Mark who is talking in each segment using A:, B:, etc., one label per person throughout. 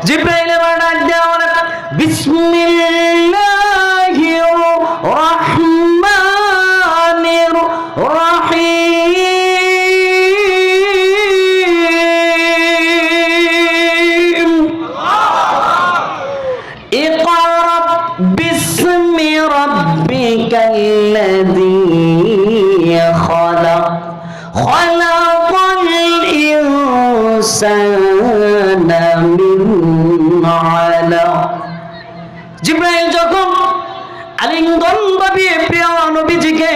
A: জিব্রাইল এবার ডাক দেয়া বলে বিসমিল্লাহির রহমানির রহিম ইকরা বিসমি রাব্বিকাল্লাযী খালাক খালাকাল ইনসানা মিন আলাক। জিব্রাইল যখন আলিঙ্গন ভাবে প্রিয় নবীজিকে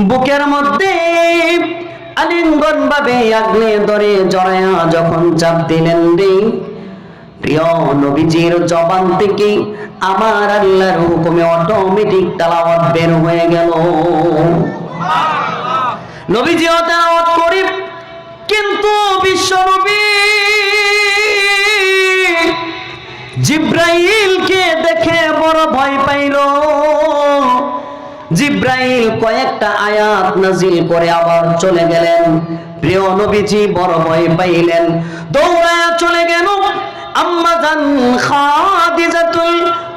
A: বুকের মধ্যে আলিঙ্গন ভাবে আগলে ধরে জড়ায়া যখন চাপ দিলেন রে, প্রিয় নবীজির জবান থেকে আমার আল্লাহর হুকুমে অটোমেটিক তেলাওয়াত বের হয়ে গেল। নবীজিও তেলাওয়াত করি, কিন্তু বিশ্ব নবী জিব্রাইলকে দেখে বড় ভয় পাইল। জিব্রাইল কয়েকটা আয়াত নাজিল করে আবার চলে গেলেন। প্রিয় নবীজি বড় ভয় পাইলেন, দৌড়ায়া চলে গেল আম্মা জান খাদিজাতুল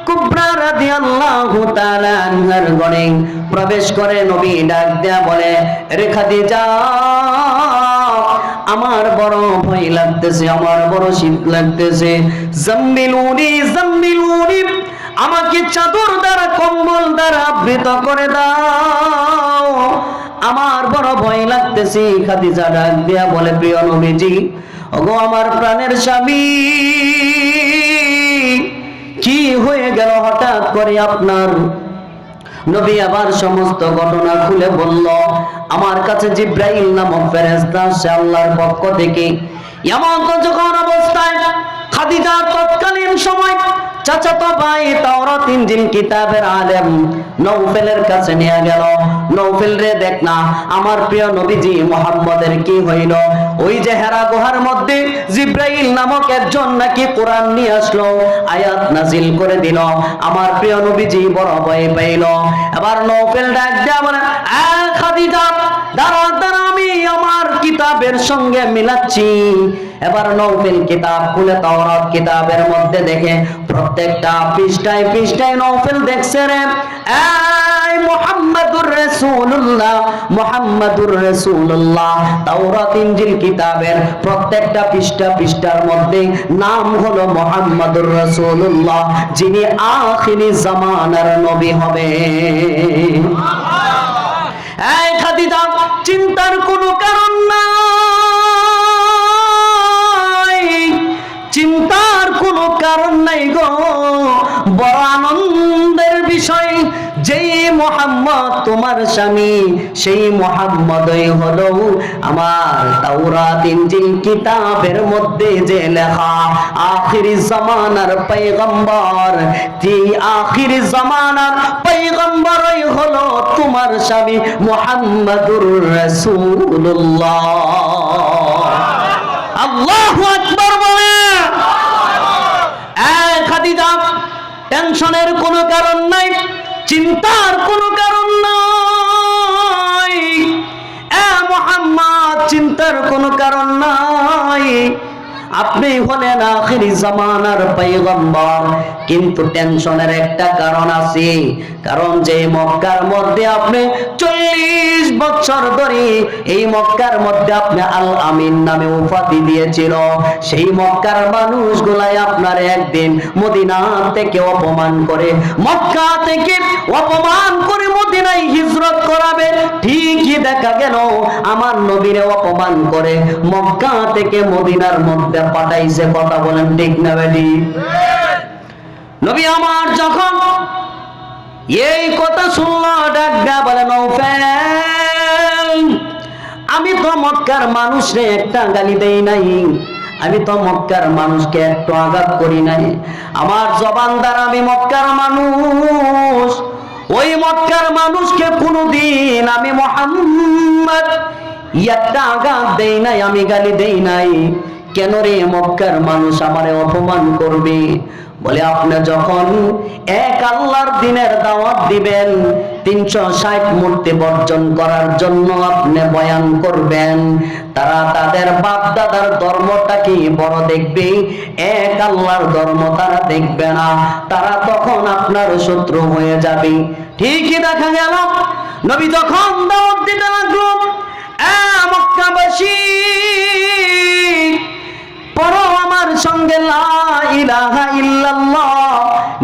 A: কুবরা রাদিয়াল্লাহু তাআলা আনহার ঘরে প্রবেশ করে নবী ডাক দেয়া বলে, রে খাদিজা, আমার বড় ভয় লাগতেছে, আমার বড় শীত লাগতেছে, জাম্বিলুনি জাম্বিলুনি, আমাকে চাদর দ্বারা কম্বল দ্বারা আবৃত করে দাও, আমার বড় ভয় লাগতেছে। খাদিজা ডাক দিয়া বলে, প্রিয় নবীজি, ওগো আমার প্রাণের স্বামী, কি হয়ে গেল হঠাৎ করে আপনার? নবী আবার সমস্ত ঘটনা খুলে বলল, আমার কাছে জিব্রাইল নামক ফেরেশতা আসে আল্লাহর পক্ষ থেকে। এমন যখন অবস্থায় খাদিজার তৎকালীন সময় চাচাতো ভাই তাওরাত ইনজিল কিতাবের আলেম নওফেলের কাছে নিয়ে গেল। নওফেল রে, দেখ না আমার প্রিয় নবীজি মুহাম্মদের কি হইল? ওই যে হেরা গুহার মধ্যে জিব্রাইল নামক একজন নাকি কোরআন নিয়ে আসলো, আয়াত নাজিল করে দিল। আমার প্রিয় নবীজি বড় ভয় পাইল। এবার নওফেল ডাক দেয়া বলে, খাদিজা দাঁড়া দাঁড়া, আমি আমার কিতাবের সঙ্গে মিলাচ্ছি। এবার নওফেল কিতাব খুলে তাওরাত কিতাবের মধ্যে দেখে প্রত্যেকটা পৃষ্ঠায় পৃষ্ঠায় নওফেল দেখছে রে, এই মুহাম্মাদুর রাসূলুল্লাহ, মুহাম্মাদুর রাসূলুল্লাহ। তাওরাত ইনজিল কিতাবের প্রত্যেকটা পৃষ্ঠার মধ্যে নাম হলো মুহাম্মাদুর রাসূলুল্লাহ, যিনি আখিরি জামানার নবী হবে। এই খাদিজা, চিন্তার কোনো কারণ নাই, চিন্তার কোনো কারণ নাই গো। বড় আনন্দের বিষয়, যেই মুহাম্মদ তোমার স্বামী, সেই মুহাম্মদই হলো আমার তাওরাত ইনজিল কিতাবের মধ্যে যে লেখা আখিরি জামানার পয়গম্বর। যে আখিরি জামানার পয়গম্বরই হলো তোমার স্বামী মুহাম্মাদুর রাসূলুল্লাহ। আল্লাহু আকবার বলে। খাদিজা, টেনশনের কোনো কারণ নাই, চিন্তার কোনো কারণ নাই, মুহাম্মদ চিন্তার কোনো কারণ নাই। আপনি হলেন আখিরি জামানার পয়গম্বর, কিন্তু টেনশনের একটা কারণ আছে। কারণ যে মক্কার মধ্যে আপনি 40 বছর ধরে এই মক্কার মধ্যে আপনি আল আমিন নামে উপাধি দিয়েছিল, সেই মক্কার মানুষগুলাই আপনার একদিন মদিনা থেকে অপমান করে, মক্কা থেকে অপমান করে মদিনায় হিজরত করাবে। ঠিকই দেখা গেল আমার নবীরে অপমান করে মক্কা থেকে মদিনার মধ্যে পাঠাইছে। কথা বলেন ঠিক না বেটি? নবী আমার যখন এই কথা শুনলো, ডাক দেয়া বলে, নওফেল, আমি তো মক্কার মানুষরে একটা গালি দেই নাই, আমি তো মক্কার মানুষকে একটু আঘাত করি নাই। আমার জবান দ্বারা আমি মক্কার মানুষ, ওই মক্কার মানুষকে কোনদিন আমি মুহাম্মদ একটা আঘাত দেই নাই, আমি গালি দেই নাই। কেন রে মক্কার মানুষ আমারে অপমান করবে? বলে আপনি যখন এক আল্লাহর দ্বীনের দাওয়াত দিবেন, 360 মূর্তি বর্জন করার জন্য আপনি বয়ান করবেন, তারা তাদের বাপ দাদার ধর্মটাকে বড় দেখবে, এক আল্লাহর ধর্ম তারা দেখবে না, তারা তখন আপনার শত্রু হয়ে যাবে। ঠিকই দেখা গেল নবী যখন দাওয়াত দিতে লাগলো, মক্কাবাসী পড়ো আমার সঙ্গে লা ইলাহা ইল্লাল্লাহ,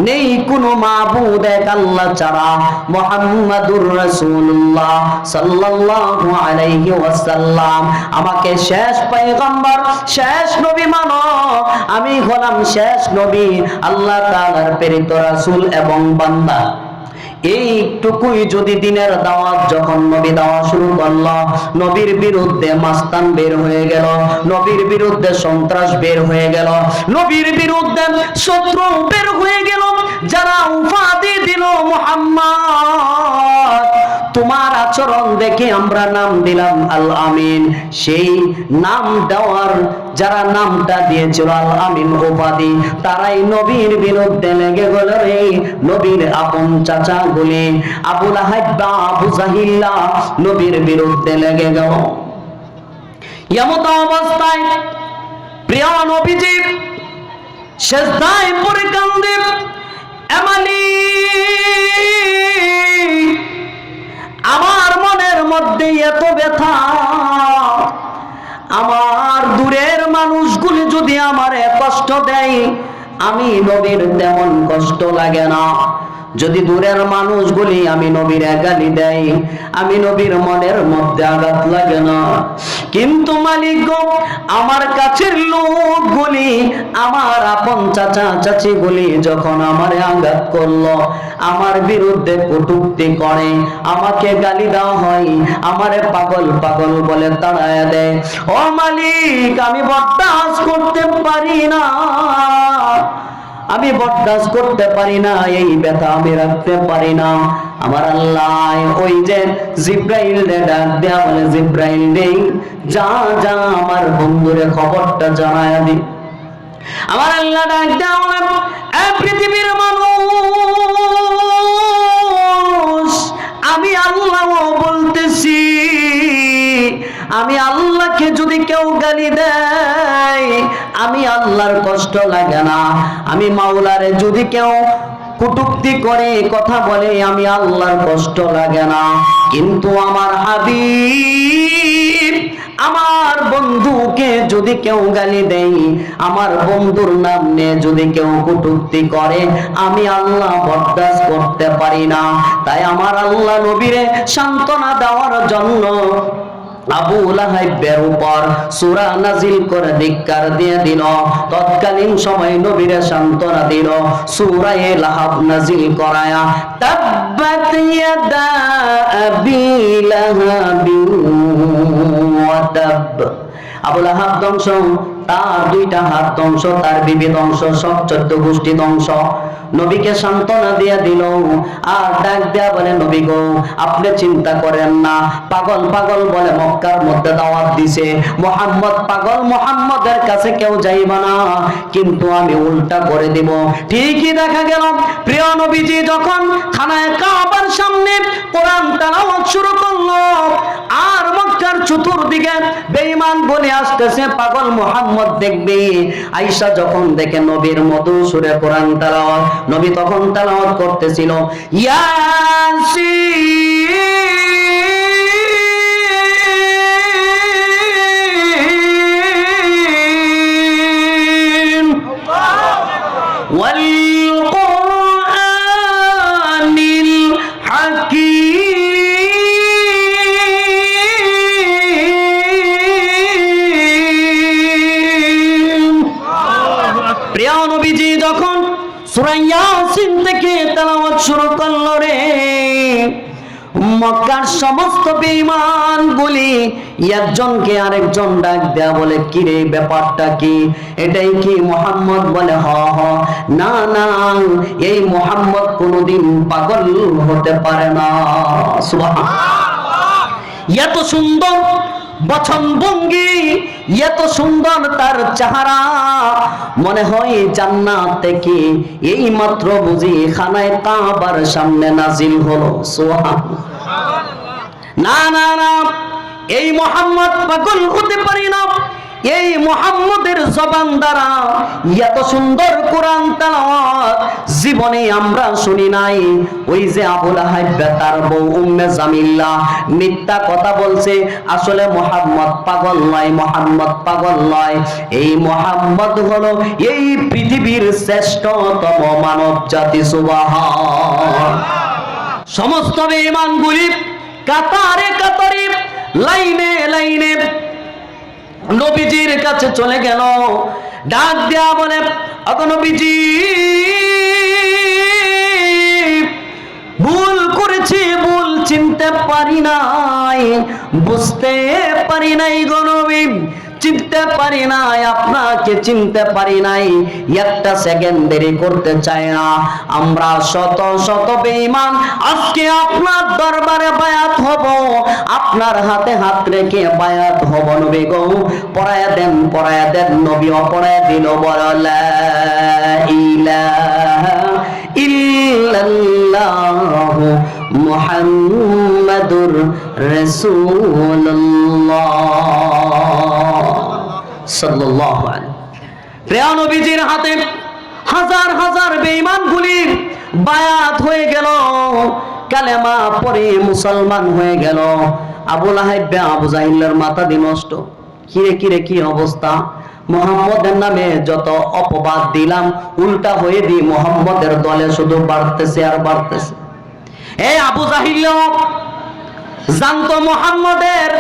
A: নেই কোনো মাবুদ এক আল্লাহ ছাড়া, মুহাম্মাদুর রাসূলুল্লাহ সাল্লাল্লাহু আলাইহি ওয়াসাল্লাম আমাকে শেষ পয়গম্বর শেষ নবী মানো, আমি হলাম শেষ নবী, আল্লাহ তাআলার প্রেরিত রাসূল এবং বান্দা। এইটুকুই যদি দিনের দাওয়াত যখন নবী দেওয়া শুরু করল, নবীর বিরুদ্ধে মাস্তান বের হয়ে গেল, নবীর বিরুদ্ধে সন্ত্রাস বের হয়ে গেল, নবীর বিরুদ্ধে শত্রু বের হয়ে গেল, যারা উপাধি দিল মুহাম্মদ, তোমার আচরণ দেখে আমরা নাম দিলাম আল আমিন, সেই নাম দেওয়ার যারা নামটা দিয়েছিল আল আমিন উপাধি, তারাই নবীর বিরুদ্ধে লেগে গেল রে। নবীর আপন চাচা গুলি আবু লাহাব বা আবু জাহিল নবীর বিরুদ্ধে লেগে গেল। এমত অবস্থায় প্রিয় নবীজি সেজদায় পড়ে কান্দে, এমালি আমার মনের মধ্যে এত ব্যথা, আমার দূরের মানুষগুলি যদি আমারে কষ্ট দেয়, আমি নবীর তেমন কষ্ট লাগে না। যদি দূরের মানুষগুলি আমি নবীর গালি দেয়, আমি নবীর মনের মধ্যে আঘাত লাগে না। কিন্তু মালিক গো, আমার কাছের লোকগুলি, আমার আপন চাচা চাচিগুলি যখন আমারে আঘাত করলো, আমার বিরুদ্ধে কটূক্তি করে, আমাকে গালি দেওয়া হয়, আমারে পাগল পাগল বলে তাড়ায় দেয়, ও মালিক আমি বরদাস্ত করতে পারি না, আমি বরদাস্ত করতে পারি না, এই ব্যথা আমি রাখতে পারি না। আমার আল্লাহ ওই যে জিব্রাইল রে ডাক দেয়া বলে, জিব্রাইল রে যা যা আমার বন্ধুরে খবরটা জানায় দি। আমার আল্লাহ ডাক দেয়া বলে, পৃথিবীর মানুষ, আমি আল্লাহ বলতেছি, আমি আল্লাহকে যদি কেউ গালি দেয়, আমি আল্লাহর কষ্ট লাগে না, আমি মাওলারে যদি কেউ কটূক্তি করে কথা বলে, আমি আল্লাহর কষ্ট লাগে না। কিন্তু আমার হাবিব আমার বন্ধুকে যদি কেউ গালি দেয়, আমার বন্ধুর নাম নিয়ে যদি কেউ কটূক্তি করে, আমি আল্লাহ বরদাস্ত করতে পারি না। তাই আমার আল্লাহ নবীরে সান্ত্বনা দেওয়ার জন্য আবু লাহাবের উপর সূরা নাজিল করে ধিক্কার দিয়ে দিল। তৎকালীন সময় নবীরে সান্ত্বনা দিল সূরা লাহাব নাজিল করায়া, তাব্বাত ইয়াদা আবি লাহাবিন ওয়া তাব। আবু লাহাব ধ্বংস, তার দুইটা হাত ধ্বংস, তার বিবি ধ্বংস, সব 14 গোষ্ঠী ধ্বংস। নবীকে সান্ত্বনা দিয়ে দিল আর ডাক দেয়া বলে, নবী গো আপনি চিন্তা করেন না, পাগল পাগল বলে মক্কার মধ্যে দাওয়াত দিছে, মুহাম্মদ পাগল, মুহাম্মদের কাছে কেউ যাইবা না, কিন্তু আমি উল্টা করে দিব। ঠিকই দেখা গেল প্রিয় নবীজি যখন খানায়ে কাবার সামনে কোরআন তেলাওয়াত শুরু করলো, আর মক্কার চতুর্দিকে বেঈমান বলে আসতেছে, পাগল মুহাম্মদ দেখবে। আয়েশা যখন দেখে নবীর মধু সুরে কোরআন তেলাওয়াত, নবী তখন তেলাওয়াত করতেছিল, ইয়াসিন ওয়াল কুরআনিল হাকীম। প্রিয় নবীজি যখন সূরা ইয়াসিন থেকে তেলাওয়াত শুরু করলো রে, মক্কার সমস্ত বেঈমানগুলি একজনকে আরেকজন ডাক দেয়া বলে, কি রে ব্যাপারটা কি, এটাই কি মুহাম্মদ? বলে হ হ। না না, এই মুহাম্মদ কোনোদিন পাগল হতে পারে না। সুবহানাল্লাহ। এত সুন্দর বচন ভঙ্গি, এত সুন্দর তার চেহারা, মনে হয় জান্নাত থেকে এই মাত্র বুঝি খানায় কাবার সামনে নাজিল হলো। সুবহানাল্লাহ। না না না, এই মুহাম্মদ পাগল হতে পারি না। এই মুহাম্মদের জবান দ্বারা এত সুন্দর কোরআন তেলাওয়াত জীবনে আমরা শুনি নাই। ওই যে আবু লাহাব তার বউ উম্মে জামিলা মিথ্যা কথা বলছে, আসলে মুহাম্মদ পাগল নয়, মুহাম্মদ পাগল নয়। এই মুহাম্মদ হলো এই পৃথিবীর শ্রেষ্ঠতম মানব জাতি। সুবহান। সমস্ত বেঈমানগুলি কাতারে কাতারে, লাইনে লাইনে নবীজির কাছে চলে গেল, ডাক দেয়া বলে, ওগো নবীজি, ভুল করেছি, ভুল চিনতে পারি নাই, বুঝতে পারি নাই গো নবী, চিনতে পারি নাই, আপনাকে চিনতে পারি নাই। একটা সেকেন্ড দেরি করতে চাই না। আমরা শত শত বেঈমান আজকে আপনার দরবারে বায়াত হব, আপনার হাতে হাত রেখে বায়াত হব নবী গো। পড়ায়া দেন। নবী পড়ায়া দিল, বলা লা ইলাহা ইল্লাল্লাহু মুহাম্মাদুর রাসূলুল্লাহ সাল্লাল্লাহু আলাইহি। প্রিয় নবীজির হাতে হাজার হাজার বেঈমানগুলি বায়াত হয়ে গেল, কালেমা পড়ে মুসলমান হয়ে গেল। আবু লাহাব আবু জাহিলের মাথা দিয়ে নষ্ট। কিরে কি অবস্থা? মুহাম্মদের নামে যত অপবাদ দিলাম, উল্টা হয়ে দি মুহাম্মদের দলে শুধু বাড়তেছে আর বাড়তেছে। এই আবু জাহিল জানতো মুহাম্মদের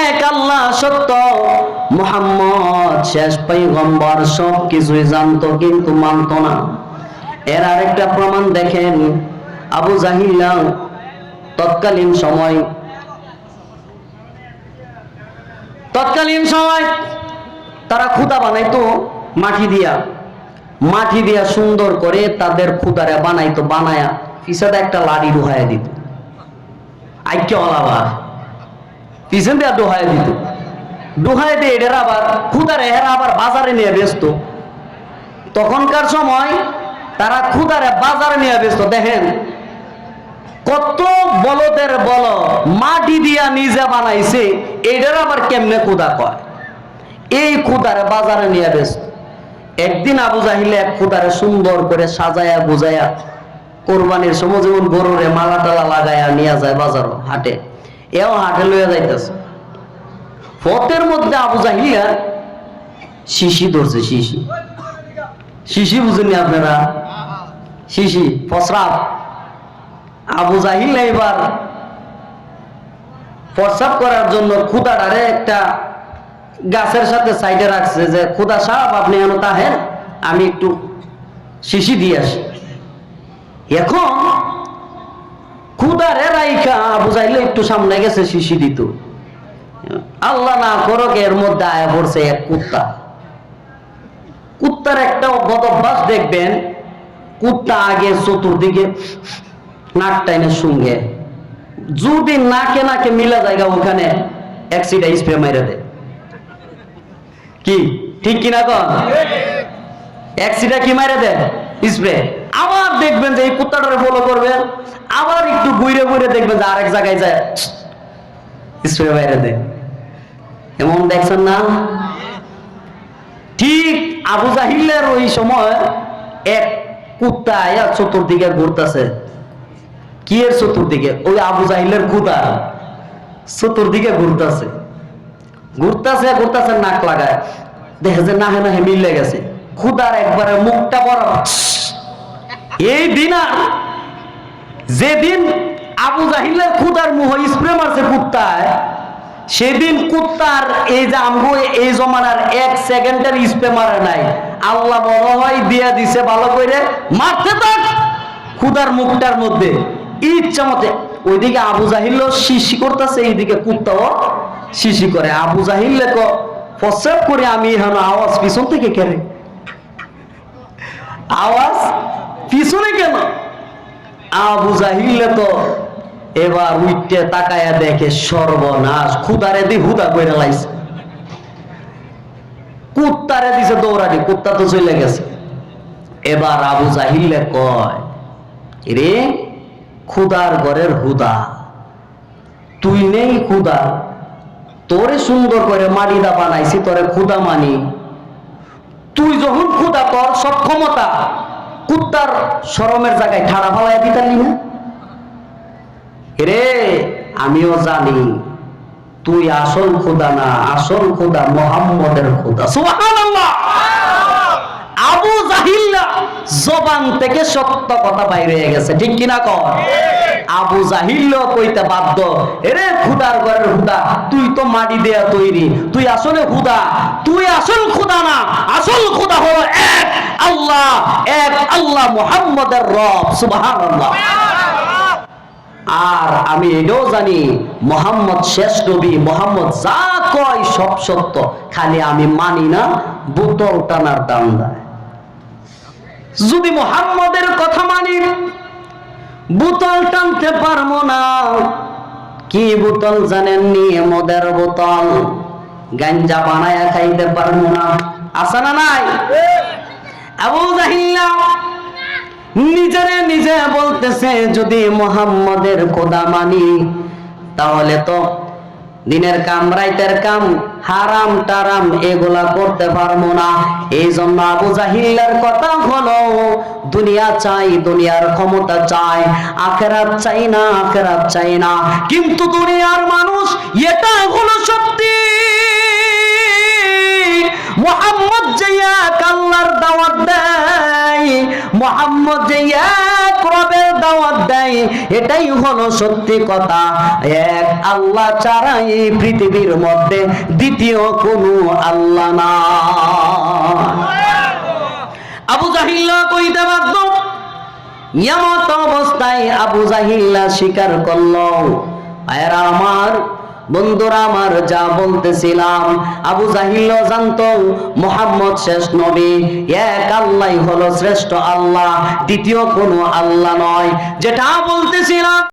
A: এক আল্লাহ সত্য, মুহাম্মদ শেষ পয়গম্বর, সব কিছুই জানতো, কিন্তু মানতো না। এর আরেকটা প্রমাণ দেখেন, আবু জাহিল তৎকালীন সময় তারা খুদা বানাইতো মাটি দিয়া সুন্দর করে তাদের খুদারে বানাইতো, বানায়া পিছনে একটা লাড়ি ডুহাইয়া দিত, আইক্যওয়ালা পিছন দিয়া ডুহাইয়া দিত, ডুহাই দিয়ে এদের আবার খুদারে হেরা আবার বাজারে নিয়ে ব্যস্ত। তখনকার সময় তারা খুদারে বাজারে নিয়ে ব্যস্ত। দেখেন কত বলদের বল, মাটি দিয়া নিজে বানাইছে, এদের আবার কেমনে খুদা কয়। এই খুদারে বাজারে নিয়ে ব্যস্ত। একদিন আবু জাহিল এক খুদারে সুন্দর করে সাজায়া বুঝায়া, কোরবানির সময় যেমন গরুরে মালা টালা লাগায়া নিয়ে যায় বাজারও, হাটে, এও হাটে লইয়া যাইতেছে। পথের মধ্যে আবু জাহিলিয়া শিশি ধরছে। শিশি বুঝেননি আপনারা? শিশি প্রস্রাব। আবু জাহিল এবার প্রস্রাব করার জন্য খুদাটারে একটা গাছের সাথে সাইডে রাখছে, যে খুদা সাহেব আপনি এনে তাহেন, আমি একটু শিশি দিয়ে আসি। এখন খুদারে রাইখা আবু জাহিল একটু সামনে গেছে শিশি দিত। আল্লাহ না করুক এর মধ্যে আয়া পড়ছে এক কুত্তার একটা বদ অভ্যাস দেখবেন, কুত্তা আগে চতুর্দিকে নাক টাইনে শুঙ্গে, যদি নাকে মিলা জায়গা ওখানে অ্যাক্সিডা স্প্রে মাইরা দেয়। কি ঠিক কিনা কন? অ্যাক্সিডা কি মাইরা দেয়? স্প্রে। আবার দেখবেন যে এই কুত্তাটারে ফলো করবেন, আবার একটু ঘুরে দেখবেন যে আরেক জায়গায় যায় স্প্রে মাইরা দেয়। এমন দেখছেন না? ঠিক আবু জাহিলের ওই সময় এক কুত্তা আয়া চতুর্দিকে ঘুরতেছে। কি এর চতুর্দিকে? ওই আবু জাহিলের কুত্তা চতুর্দিকে ঘুরতেছে, নাক লাগায়, দেখে যে নাহে মিলে গেছে। খুদার একবারে মুখটা বড়। এই দিন আর যেদিন আবু জাহিলের খুদার মুহ স্প্রে মারছে কুত্তায়, সেদিন কুত্তার এই যে আমগো এই জমানার এক সেকেন্ডের স্প্রে মারে নাই। আল্লাহ বড় হয় দিয়া দিছে ভালো করে, মারতে থাক খুদার মুখটার মধ্যে ইচ্ছা মতে। ওইদিকে আবু জাহিল শিশি করতেছে, এইদিকে কুত্তাও শিশি করে। আবু জাহিল প্রস্রাব করে, আমি এখানে আওয়াজ পিছন থেকে কেন? আওয়াজ পিছনে কেন? আবু জাহিল তো এবার উইটে তাকায়া দেখে সর্বনাশ, ক্ষুদারে দি হুদা কইরা লাইছে, কুত্তারে দিছে দৌড়ানি, কুত্তা তো চলে গেছে। এবার আবু জাহিলে কয়, রে খুদার ঘরের হুদা, তুই নেই খুদা, তোরে সুন্দর করে মাটিদা বানাইছি, তোরে খুদা মানি, তুই যখন খুদা, তোর সব ক্ষমতা, কুত্তার শরমের জায়গায় ঠাড়া ফালাইয়া দিতালি না? রে আমিও জানি তুই আসল খুদা না, আসল খুদা মুহাম্মদের খুদা। সুবহানাল্লাহ। আবু জাহিল জবান থেকে সত্য কথা বাইরে হয়ে গেছে, ঠিক কিনা কর? আবু জাহিল কইতে বাধ্য, এরে খুদার ঘরের খুদা, তুই তো মাটি দেয়া তৈরি, তুই আসলে খুদা, তুই আসল খুদা না, আসল খুদা হলো এক আল্লাহ, এক আল্লাহ মুহাম্মদের রব। সুবহানাল্লাহ। আর আমি এটাও জানি মুহাম্মদ শেষ নবী, মুহাম্মদ যা কয় সব সত্য, খালি আমি মানি না, বোতল টানার দাম দেয়। যদি মুহাম্মদের কথা মানি, বোতল টানতে পারবো না। কি বোতল জানেননি? মদের বোতল। গাঞ্জা বানায়া খাইতে পারবো না, আছে না নাই? আবু জাহিল নিজেরে নিজে বলতেছে, যদি মুহাম্মদের খোদা মানি তাহলে তো দিনের কাম রাইতের কাম হারাম টারাম এগুলা করতে পারবো না। এই জন্য আবু জাহিলের কথা হলো, দুনিয়া চাই, দুনিয়ার ক্ষমতা চাই, আখিরাত চাই না, আখিরাত চাই না। কিন্তু দুনিয়ার মানুষ এটা হলো সত্যি, মুহাম্মদ যে এক আল্লাহর দাওয়াত দেয়, মুহাম্মদ যে এক রবের দাওয়াত দেয়, এটাই হলো সত্যি কথা। এক আল্লাহ ছাড়া এই পৃথিবীর মধ্যে দ্বিতীয় কোনো আল্লাহ না। আবু জাহিল কইতে বাধ্য। এমত অবস্থায় আবু জাহিল স্বীকার করলো, এরা আমার বন্ধুরা, আমার যা বলতেছিলাম, আবু জাহিল জানতো মুহাম্মদ শেষ নবী, এক আল্লাহ হলো শ্রেষ্ঠ আল্লাহ, দ্বিতীয় কোনো আল্লাহ নয়। যেটা বলতেছিলাম